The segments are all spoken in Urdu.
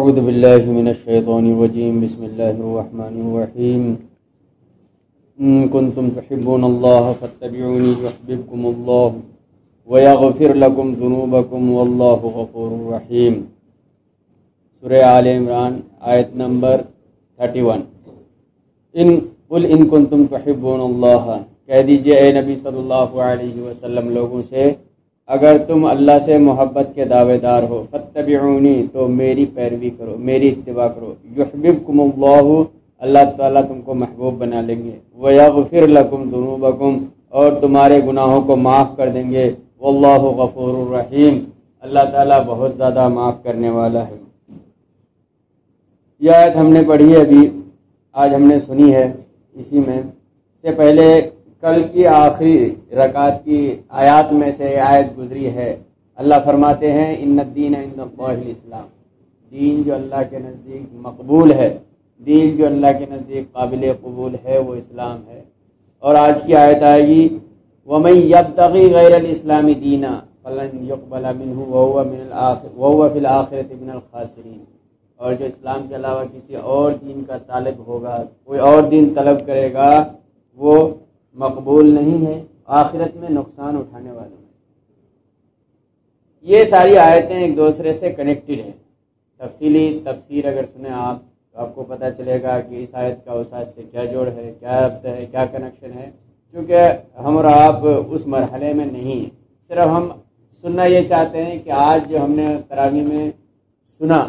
اعوذ باللہ من الشیطان الرجیم بسم اللہ الرحمن الرحیم ان کنتم تحبون اللہ فاتبعونی یحببکم اللہ ویغفر لکم ذنوبکم واللہ غفور رحیم۔ سورہ آل عمران آیت نمبر 31۔ قل ان کنتم تحبون اللہ، کہہ دیجئے اے نبی صلی اللہ علیہ وسلم لوگوں سے، اگر تم اللہ سے محبت کے دعوے دار ہو، فاتبعونی تو میری پیروی کرو، میری اتباع کرو، یحببکم اللہ، اللہ تعالیٰ تم کو محبوب بنا لیں گے، ویغفر لکم ذنوبکم، اور تمہارے گناہوں کو معاف کر دیں گے، واللہ غفور الرحیم، اللہ تعالیٰ بہت زیادہ معاف کرنے والا ہے۔ یہ آیت ہم نے پڑھی ہے، ابھی آج ہم نے سنی ہے، اسی میں سے پہلے کل کی آخری رکعت کی آیات میں سے آیت گزری ہے۔ اللہ فرماتے ہیں ان الدین عند اللہ الاسلام، دین جو اللہ کے نزدیک مقبول ہے، دین جو اللہ کے نزدیک قابل قبول ہے، وہ اسلام ہے۔ اور آج کی آیت آئے گی وَمَن يَبْتَغِي غَيْرَ الْإِسْلَامِ دِينًا فَلَن يُقْبَلَ مِنْهُ وَهُوَ فِي الْآخِرَةِ مِنَ الْخَاسِرِينَ، اور جو اسلام کے علاوہ کسی اور دین کا طالب ہوگا، کوئی اور دین طلب کرے گا، وہ مقبول نہیں ہے، آخرت میں نقصان اٹھانے والے ہیں۔ یہ ساری آیتیں ایک دوسرے سے کنیکٹڈ ہیں۔ تفصیلی تفسیر اگر سنیں آپ تو آپ کو پتہ چلے گا کہ اس آیت کا اس آیت سے کیا جوڑ ہے، کیا ربط ہے، کیا کنیکشن ہے، کیونکہ ہم اور آپ اس مرحلے میں نہیں ہیں۔ صرف ہم سننا یہ چاہتے ہیں کہ آج جو ہم نے تراویح میں سنا،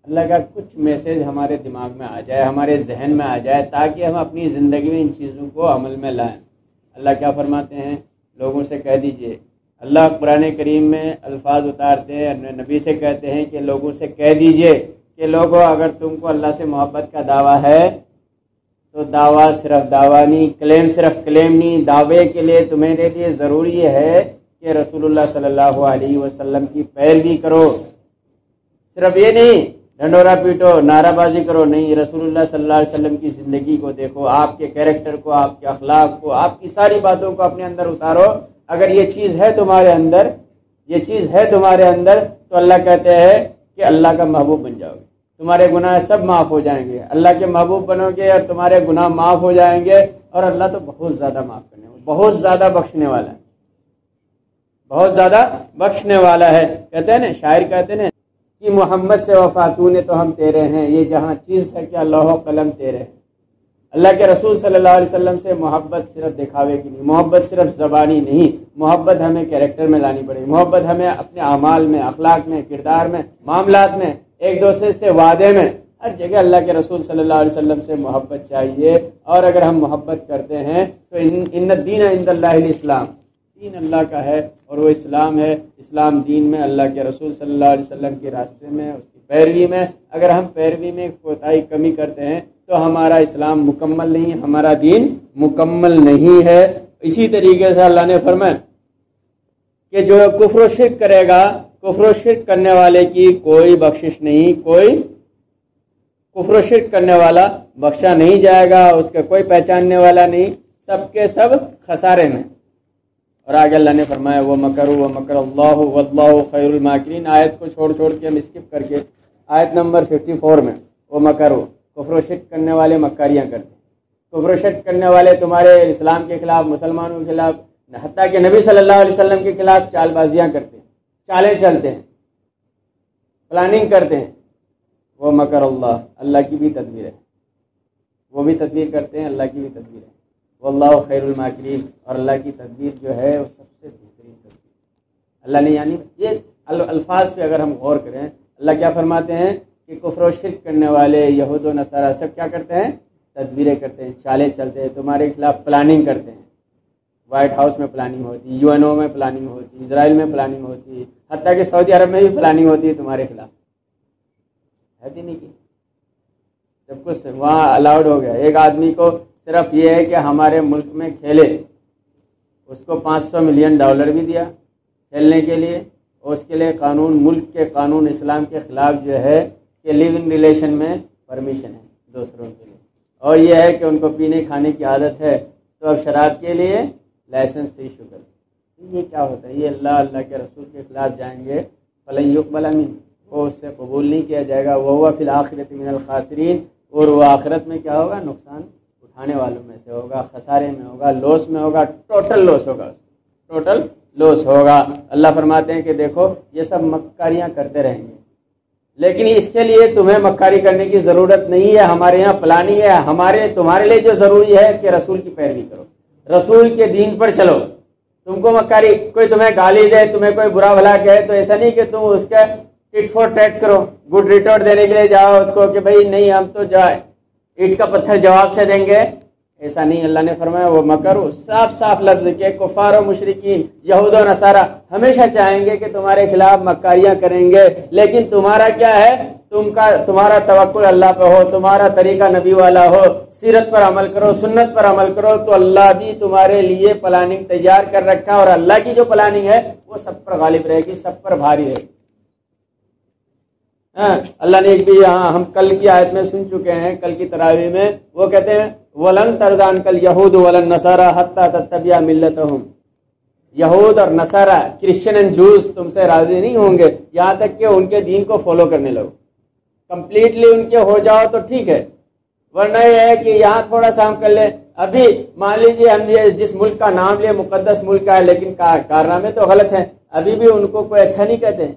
اللہ کا کچھ میسیج ہمارے دماغ میں آ جائے، ہمارے ذہن میں آ جائے، تاکہ ہم اپنی زندگی میں ان چیزوں کو عمل میں لائیں۔ اللہ کیا فرماتے ہیں؟ لوگوں سے کہہ دیجئے، اللہ قرآن کریم میں الفاظ اتارتے ہیں، نبی سے کہتے ہیں کہ لوگوں سے کہہ دیجئے کہ لوگوں اگر تم کو اللہ سے محبت کا دعویٰ ہے تو دعویٰ صرف دعویٰ نہیں، کلیم صرف کلیم نہیں، دعوے کے لیے تمہارے لیے ضروری ہے کہ رسول اللہ صلی اللہ علیہ وسلم کی پیروی کرو۔ صرف یہ نہیں ڈھنڈورا پیٹو، نعرہ بازی کرو، نہیں، رسول اللہ صلی اللہ علیہ وسلم کی زندگی کو دیکھو، آپ کے کیریکٹر کو، آپ کے اخلاق کو، آپ کی ساری باتوں کو اپنے اندر اتارو۔ اگر یہ چیز ہے تمہارے اندر، یہ چیز ہے تمہارے اندر، تو اللہ کہتے ہیں کہ اللہ کا محبوب بن جاؤ گے، تمہارے گناہ سب معاف ہو جائیں گے، اللہ کے محبوب بنو گے اور تمہارے گناہ معاف ہو جائیں گے، اور اللہ تو بہت زیادہ معاف کرنے والا، بہت زیادہ بخشنے والا ہے، بہت زیادہ بخشنے والا ہے۔ کہتے ہیں نا، شاعر کہتے ہیں کہ محمد سے وفاتوں تو ہم تیرے ہیں، یہ جہاں چیز ہے کہ لوح و قلم تیرے ہیں۔ اللہ کے رسول صلی اللہ علیہ وسلم سے محبت صرف دکھاوے کی نہیں، محبت صرف زبانی نہیں، محبت ہمیں کیریکٹر میں لانی پڑے گی، محبت ہمیں اپنے اعمال میں، اخلاق میں، کردار میں، معاملات میں، ایک دوسرے سے وعدے میں، ہر جگہ اللہ کے رسول صلی اللہ علیہ وسلم سے محبت چاہیے۔ اور اگر ہم محبت کرتے ہیں تو ان الدین عند اللہ الاسلام، دین اللہ کا ہے اور وہ اسلام ہے۔ اسلام دین میں اللہ کے رسول صلی اللہ علیہ وسلم کے راستے میں، اس کی پیروی میں اگر ہم پیروی میں کوتاہی کمی کرتے ہیں تو ہمارا اسلام مکمل نہیں، ہمارا دین مکمل نہیں ہے۔ اسی طریقے سے اللہ نے فرمایا کہ جو کفر و شرک کرے گا، کفر و شرک کرنے والے کی کوئی بخشش نہیں، کوئی کفر و شرک کرنے والا بخشا نہیں جائے گا، اس کا کوئی پہچاننے والا نہیں، سب کے سب خسارے میں۔ اور آگے اللہ نے فرمایا وَمَكَرُوا وَمَكَرَ اللَّهُ وَاللَّهُ خَيْرُ الْمَاكِرِينَ، آیت کو چھوڑ کے ہم اسکپ کر کے آیت نمبر 54 میں وَمَكَرُوا، کفر و شرک کرنے والے مکاریاں کرتے ہیں، کفر و شرک کرنے والے تمہارے اسلام کے خلاف، مسلمانوں کے خلاف، حتیٰ کہ نبی صلی اللہ علیہ وسلم کے خلاف چال بازیاں کرتے ہیں، چالیں چلتے ہیں، پلاننگ کرتے ہیں۔ وَمَكَرَ اللَّهُ، اللہ کی بھی تدبیر ہے، وہ بھی تدبیر کرتے ہیں، اللہ کی بھی تدبیر ہے۔ واللہ خیر الماکرین، اور اللہ کی تدبیر جو ہے وہ سب سے بہترین تدبیر۔ اللہ نے یعنی یہ الفاظ پہ اگر ہم غور کریں، اللہ کیا فرماتے ہیں کہ کفر و شرک کرنے والے یہود و نصارہ سب کیا کرتے ہیں؟ تدبیریں کرتے ہیں، چالیں چلتے ہیں، تمہارے خلاف پلاننگ کرتے ہیں۔ وائٹ ہاؤس میں پلاننگ ہوتی، UNO میں پلاننگ ہوتی، اسرائیل میں پلاننگ ہوتی، حتیٰ کہ سعودی عرب میں بھی پلاننگ ہوتی ہے تمہارے خلاف، ہے کہ نہیں؟ کی سب کچھ وہاں الاؤڈ ہو گیا۔ ایک آدمی کو صرف یہ ہے کہ ہمارے ملک میں کھیلے، اس کو $500 ملین بھی دیا کھیلنے کے لیے، اور اس کے لیے قانون، ملک کے قانون اسلام کے خلاف جو ہے کہ لیو ان ریلیشن میں پرمیشن ہے دوسروں کے لیے، اور یہ ہے کہ ان کو پینے کھانے کی عادت ہے تو اب شراب کے لیے لائسنس ایشو کر۔ یہ کیا ہوتا ہے؟ یہ اللہ کے رسول کے خلاف جائیں گے، فلن یقبل منہ، کو اس سے قبول نہیں کیا جائے گا. وہ فی الآخرۃ من الخاسرین، اور وہ آخرت میں کیا ہوگا؟ نقصان اٹھانے والوں میں سے ہوگا، خسارے میں ہوگا، لوس میں ہوگا، ٹوٹل لوس ہوگا، ٹوٹل لوس ہوگا. اللہ فرماتے ہیں کہ دیکھو یہ سب مکاریاں کرتے رہیں گے، لیکن اس کے لیے تمہیں مکاری کرنے کی ضرورت نہیں ہے. ہمارے یہاں پلاننگ ہے. تمہارے لیے جو ضروری ہے کہ رسول کی پیروی کرو، رسول کے دین پر چلو. تم کو مکاری، کوئی تمہیں گالی دے، تمہیں کوئی برا بھلا کہے تو ایسا نہیں کہ تم اس کا ٹٹ فور ٹیٹ کرو، گڈ ریٹورٹ دینے کے لیے جاؤ اس کو کہ بھائی نہیں ہم تو جائے اینٹ کا پتھر جواب سے دیں گے. ایسا نہیں. اللہ نے فرمایا وہ مکر، صاف صاف لفظ کہ کفار و مشرکین یہود و نصارہ ہمیشہ چاہیں گے کہ تمہارے خلاف مکاریاں کریں گے، لیکن تمہارا کیا ہے؟ تمہارا توکل اللہ پہ ہو، تمہارا طریقہ نبی والا ہو، سیرت پر عمل کرو، سنت پر عمل کرو، تو اللہ بھی تمہارے لیے پلاننگ تیار کر رکھا. اور اللہ کی جو پلاننگ ہے وہ سب پر غالب رہے گی، سب پر بھاری رہے گی. اللہ نے ایک بھی یہاں ہم کل کی آیت میں سن چکے ہیں، کل کی تراویح میں وہ کہتے ہیں وَلَن تَرْضَ عَنْكَ الْيَهُودُ وَلَا النَّصَارَىٰ حَتَّىٰ تَتَّبِعَ مِلَّتَهُمْ. یہود اور نصارہ، کرسچن اینڈ جوز تم سے راضی نہیں ہوں گے یہاں تک کہ ان کے دین کو فالو کرنے لگو. کمپلیٹلی ان کے ہو جاؤ تو ٹھیک ہے، ورنہ یہ ہے کہ یہاں تھوڑا سا ہم کر لیں. ابھی مان لیجیے ہم جس ملک کا نام لے مقدس ملک کا ہے، لیکن کارنامے تو غلط ہیں، ابھی بھی ان کو کوئی اچھا نہیں کہتے ہیں.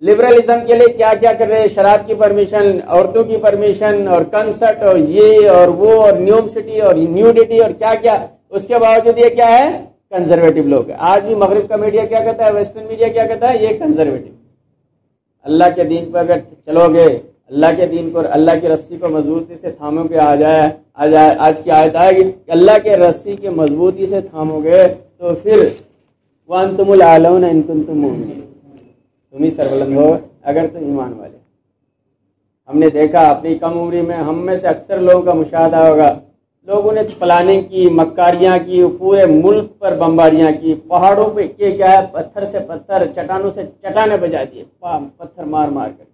لبرلزم کے لیے کیا کیا کر رہے ہیں، شراب کی پرمیشن، عورتوں کی پرمیشن، اور کنسرٹ، اور یہ اور وہ، اور نیوم سٹی اور نیوڈیٹی اور کیا کیا. اس کے باوجود یہ کیا ہے؟ کنزرویٹو لوگ. آج بھی مغرب کا میڈیا کیا کہتا ہے، ویسٹرن میڈیا کیا کہتا ہے؟ یہ کنزرویٹو. اللہ کے دین پر اگر چلو گے، اللہ کے دین کو، اللہ کی رسی کو مضبوطی سے تھامو گے، آج کی آیت آئے گی کہ اللہ کے رسی کے مضبوطی سے تھامو گے تو پھر وَأَنْتُمُ الْأَعْلَوْنَ إِن كُنتُم مُؤْمِنِينَ، تم ہی سربلند ہو اگر تم ایمان والے. ہم نے دیکھا اپنی کم عمری میں، ہم میں سے اکثر لوگوں کا مشاہدہ ہوگا، لوگوں نے پلاننگ کی، مکاریاں کی، پورے ملک پر بمباریاں کی، پہاڑوں پہ کیا ہے، پتھر سے پتھر، چٹانوں سے چٹانیں بجا دیے، پتھر مار مار کر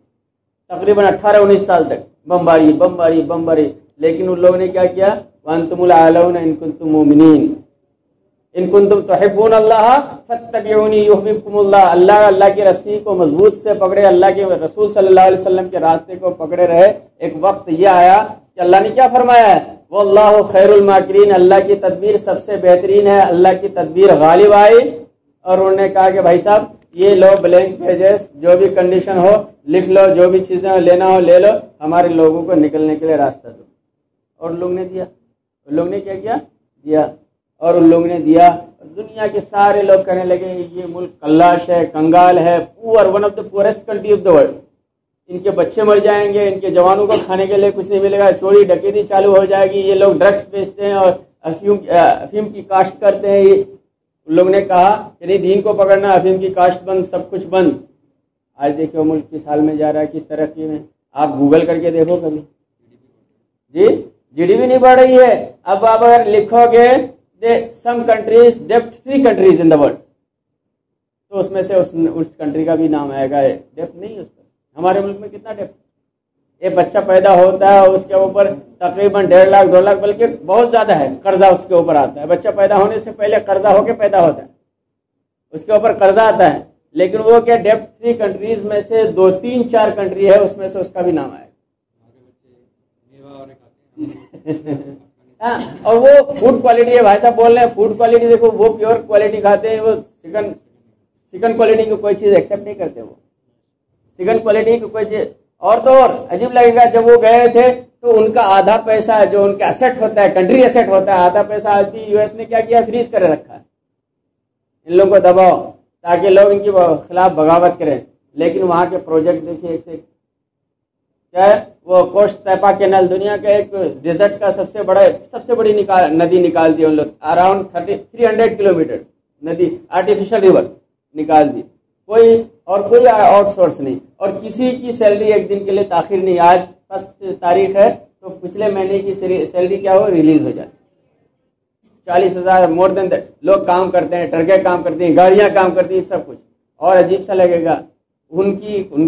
تقریباً 18-19 سال تک بمباری بمباری بمباری. لیکن ان لوگوں نے کیا کیا؟ وَأَنْتُمُ الْأَعْلَوْنَ إِن كُنتُم مُؤْمِنِينَ إِن كُنتُم تُحِبُّونَ اللَّهَ فَاتَّبِعُونِي يُحْبِبْكُمُ اللَّهُ. اللہ کی رسی کو مضبوط سے پکڑے، اللہ کے رسول صلی اللہ علیہ وسلم کے راستے کو پکڑے رہے. ایک وقت یہ آیا کہ اللہ نے کیا فرمایا ہے؟ وَاللَّهُ خَيْرُ الْمَاكِرِينَ، اللہ کی تدبیر سب سے بہترین ہے. اللہ کی تدبیر غالب آئی اور انہوں نے کہا کہ بھائی صاحب یہ لو بلینک پیجز، جو بھی کنڈیشن ہو لکھ لو، جو بھی چیزیں لینا ہو لے لو، ہمارے لوگوں کو نکلنے کے لیے راستہ دو. اور لوگ نے دیا. ان لوگ نے کیا کیا؟ دیا. اور ان لوگوں نے دیا. دنیا کے سارے لوگ کہنے لگے یہ ملک کلاش ہے، کنگال ہے، poor, one of the poorest country of the world. ان کے بچے مر جائیں گے، ان کے جوانوں کو کھانے کے لیے کچھ نہیں ملے گا، چوری ڈکیتی چالو ہو جائے گی، یہ لوگ ڈرگس بیچتے ہیں اور افیم کی کاشت کرتے ہیں. ان لوگوں نے کہا یعنی دین کو پکڑنا، افیم کی کاشت بند، سب کچھ بند. آج دیکھو ملک کس حال میں جا رہا ہے، کس ترقی میں. آپ گوگل کر کے دیکھو کبھی، جی ڈی پی نہیں بڑھ رہی ہے. اب آپ اگر لکھو گے some countries ڈیپٹ free countries in the world, تو اس میں سے اس کنٹری کا بھی نام آئے گا. ڈیپٹ نہیں اس پر. ہمارے ملک میں کتنا ڈیپٹ؟ ایک بچہ پیدا ہوتا ہے اس کے اوپر تقریباً 1.5 لاکھ 2 لاکھ بلکہ بہت زیادہ ہے قرضہ اس کے اوپر آتا ہے. بچہ پیدا ہونے سے پہلے قرضہ ہو کے پیدا ہوتا ہے، اس کے اوپر قرضہ آتا ہے. لیکن وہ کیا ڈیپٹ فری کنٹریز میں سے 2-3-4 کنٹری ہے، اس میں سے اس کا بھی نام آئے. ہاں، اور وہ فوڈ کوالٹی ہے. بھائی صاحب بول رہے ہیں فوڈ کوالٹی دیکھو، وہ پیور کوالٹی کھاتے ہیں. وہ سیکنڈ کوالٹی کی کوئی چیز ایکسیپٹ نہیں کرتے. وہ سیکنڈ کوالٹی کی کوئی چیز. اور تو اور عجیب لگے گا، جب وہ گئے تھے تو ان کا آدھا پیسہ جو ان کا ایسٹ ہوتا ہے، کنٹری ایسٹ ہوتا ہے، آدھا پیسہ آج بھی US نے کیا کیا؟ فریز کرے رکھا ہے. ان لوگوں کو دباؤ تاکہ لوگ ان کے خلاف بغاوت کریں. لیکن وہاں کے پروجیکٹ دیکھیے ایک سے کیا ہے. وہ کوسٹ تیپا کینل، دنیا کا ایک ڈیزرٹ کا سب سے بڑی ندی نکال دی ان لوگ. اراؤنڈ 300 کلومیٹر ندی، آرٹیفیشل ریور نکال دی. کوئی آؤٹ سورس نہیں، اور کسی کی سیلری ایک دن کے لیے تاخیر نہیں. آج 1 تاریخ ہے تو پچھلے مہینے کی سیلری کیا ہو ریلیز ہو جاتی. 40,000 مور دین دیٹ لوگ کام کرتے ہیں، ٹرکیں کام کرتی ہیں، گاڑیاں کام کرتی ہیں، سب کچھ. اور عجیب سا لگے گا ان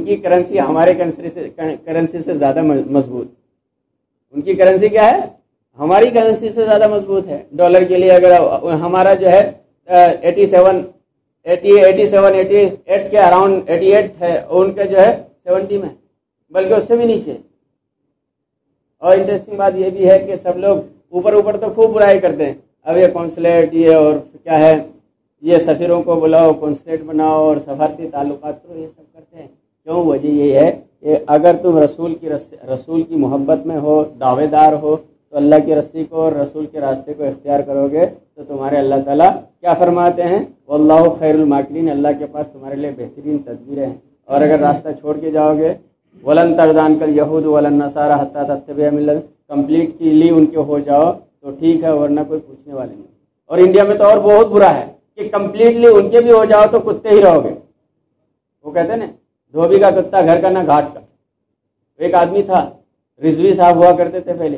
کی کرنسی ہمارے کرنسی سے زیادہ مضبوط. ان کی کرنسی کیا ہے؟ ہماری کرنسی سے زیادہ مضبوط ہے. ڈالر کے لیے اگر ہمارا جو ہے 87 87 کے اراؤنڈ 88 ہے، ان کے جو ہے 70 میں، بلکہ اس سے بھی نیچے۔ اور انٹرسٹنگ بات یہ بھی ہے کہ سب لوگ اوپر تو خوب برائی کرتے ہیں، اب یہ کونسلیٹ یہ اور کیا ہے، یہ سفیروں کو بلاؤ، کونسلیٹ بناؤ اور سفارتی تعلقات کرو، یہ سب کرتے ہیں۔ کیوں؟ وجہ یہ ہے کہ اگر تم رسول کی محبت میں ہو، دعوے دار ہو، تو اللہ کی رسی کو اور رسول کے راستے کو اختیار کرو گے تو تمہارے اللہ تعالیٰ کیا فرماتے ہیں؟ واللہ خیر الماکرین، اللہ کے پاس تمہارے لیے بہترین تدبیریں ہیں۔ اور اگر راستہ چھوڑ کے جاؤ گے، ولن ترضان کل یہود ولن نصارى حتى تتبع ملت، کمپلیٹلی ان کے ہو جاؤ تو ٹھیک ہے، ورنہ کوئی پوچھنے والے نہیں۔ اور انڈیا میں تو اور بہت برا ہے کہ کمپلیٹلی ان کے بھی ہو جاؤ تو کتے ہی رہو گے۔ وہ کہتے ہیں نا، دھوبی کا کتا گھر کا نہ گھاٹ کا۔ ایک آدمی تھا، رضوی صاحب ہوا کرتے تھے، پہلے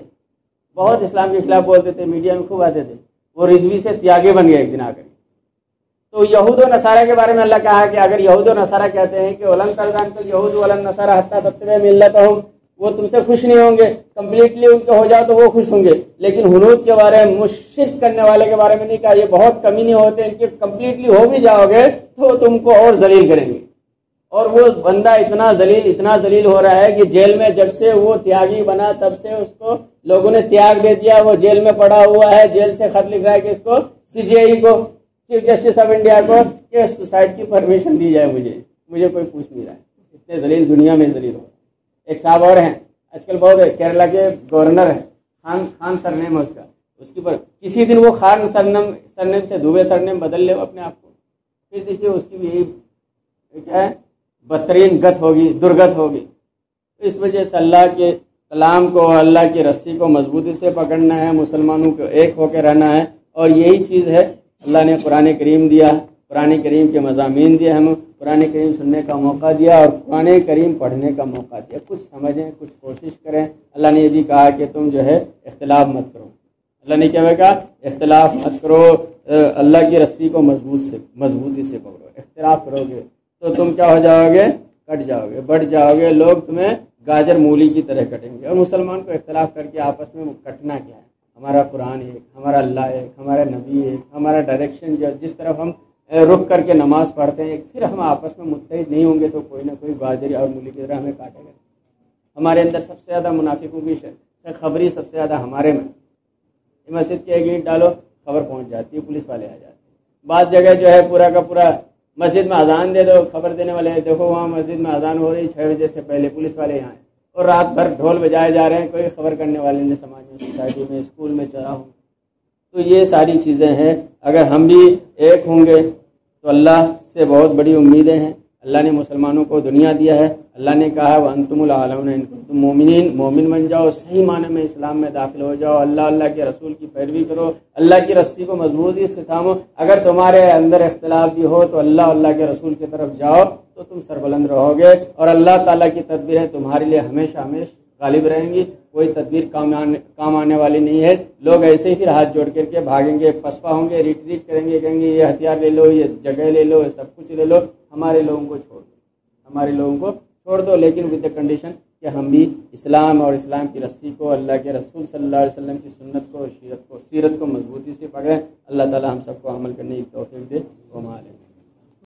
بہت اسلام کے خلاف بولتے تھے، میڈیا میں خوب آتے تھے، وہ رضوی سے تیاگے بن گئے ایک دن آ کر۔ تو یہود و نصارہ کے بارے میں اللہ کہا کہ اگر یہود و نصارہ کہتے ہیں کہ ولن ترضى عنك اليهود ولا النصارى حتى تتبع ملتهم، وہ تم سے خوش نہیں ہوں گے، کمپلیٹلی ان کے ہو جاؤ تو وہ خوش ہوں گے، لیکن حنوط کے بارے میں، مشرک کرنے والے کے بارے میں نہیں کہا، یہ بہت کمینے ہوتے ہیں، ان کے کمپلیٹلی ہو بھی جاؤ گے تو تم کو اور ذلیل کریں گے۔ اور وہ بندہ اتنا ذلیل ہو رہا ہے کہ جیل میں جب سے وہ تیاگی بنا تب سے اس کو لوگوں نے تیاگ دے دیا، وہ جیل میں پڑا ہوا ہے، جیل سے خط لکھ رہا ہے کہ اس کو CJI کو، چیف جسٹس آف انڈیا کو، کہ سوسائڈ کی پرمیشن دی جائے، مجھے کوئی پوچھ نہیں رہا ہے۔ اتنے ذلیل دنیا میں ذلیل ہو۔ ایک صاحب اور ہیں آج کل بہت ہے، کیرلا کے گورنر ہیں، خان سرنیم ہے اس کی پر کسی دن وہ خان سرنیم سے دوبے سرنیم بدل لے اپنے آپ کو، پھر دیکھیے اس کی بھی یہی کیا ہے، بدترین گت ہوگی، درگت ہوگی۔ اس وجہ سے اللہ کے کلام کو، اللہ کی رسی کو مضبوطی سے پکڑنا ہے، مسلمانوں کو ایک ہو کے رہنا ہے، اور یہی چیز ہے اللہ نے قرآن کریم دیا، قرآن کریم کے مضامین دیے، ہم قرآن کریم سننے کا موقع دیا اور قرآن کریم پڑھنے کا موقع دیا، کچھ سمجھیں، کچھ کوشش کریں۔ اللہ نے یہ بھی کہا کہ تم جو ہے اختلاف مت کرو، اللہ نے کیا کہا؟ اختلاف مت کرو، اللہ کی رسی کو مضبوطی سے پکڑو۔ اختلاف کرو گے تو تم کیا ہو جاؤ گے؟ کٹ جاؤ گے، بٹ جاؤ گے، لوگ تمہیں گاجر مولی کی طرح کٹیں گے۔ اور مسلمان کو اختلاف کر کے آپس میں کٹنا کیا ہے؟ ہمارا قرآن ایک، ہمارا اللہ ایک، ہمارا نبی ایک، ہمارا ڈائریکشن جس طرف ہم رخ کر کے نماز پڑھتے ہیں، پھر ہم آپس میں متحد نہیں ہوں گے تو کوئی نہ کوئی گاجر اور مولی کی طرح ہمیں کاٹے گا۔ ہمارے اندر سب سے زیادہ منافقوں کی خبری سب سے زیادہ ہمارے میں۔ مسجد کی ایک اینٹ ڈالو، خبر پہنچ جاتی ہے، پولیس والے آ جاتے ہیں۔ بعض جگہ جو ہے پورا کا پورا مسجد میں اذان دے دو، خبر دینے والے دیکھو وہاں مسجد میں اذان ہو رہی 6 بجے سے پہلے، پولیس والے یہاں ہیں، اور رات بھر ڈھول بجائے جا رہے ہیں، کوئی خبر کرنے والے نہیں، سماج میں، سوسائٹی میں، اسکول میں، چوراہوں میں۔ تو یہ ساری چیزیں ہیں، اگر ہم بھی ایک ہوں گے تو اللہ سے بہت بڑی امیدیں ہیں۔ اللہ نے مسلمانوں کو دنیا دیا ہے، اللہ نے کہا وَأَنْتُمُ الْأَعْلَوْنَ إِن كُنتُم مُؤْمِنِينَ، مومن بن جاؤ، صحیح معنی میں اسلام میں داخل ہو جاؤ، اللہ کے رسول کی پیروی کرو، اللہ کی رسی کو مضبوطی سے تھامو۔ اگر تمہارے اندر اختلاف بھی ہو تو اللہ کے رسول کی طرف جاؤ تو تم سربلند رہو گے، اور اللہ تعالیٰ کی تدبیریں تمہارے لیے ہمیشہ غالب رہیں گی۔ کوئی تدبیر کام آنے والی نہیں ہے۔ لوگ ایسے ہی پھر ہاتھ جوڑ کر کے بھاگیں گے، پسپا ہوں گے، ریٹریٹ کریں گے، کہیں گے یہ ہتھیار لے لو، یہ جگہ لے لو، یہ سب کچھ لے لو۔ ہمارے لوگوں کو چھوڑ دو، لیکن ود دا کنڈیشن کہ ہم بھی اسلام اور اسلام کی رسی کو، اللہ کے رسول صلی اللہ علیہ وسلم کی سنت کو اور سیرت کو مضبوطی سے پکڑیں۔ اللہ تعالی ہم سب کو عمل کرنے کی توفیق دے۔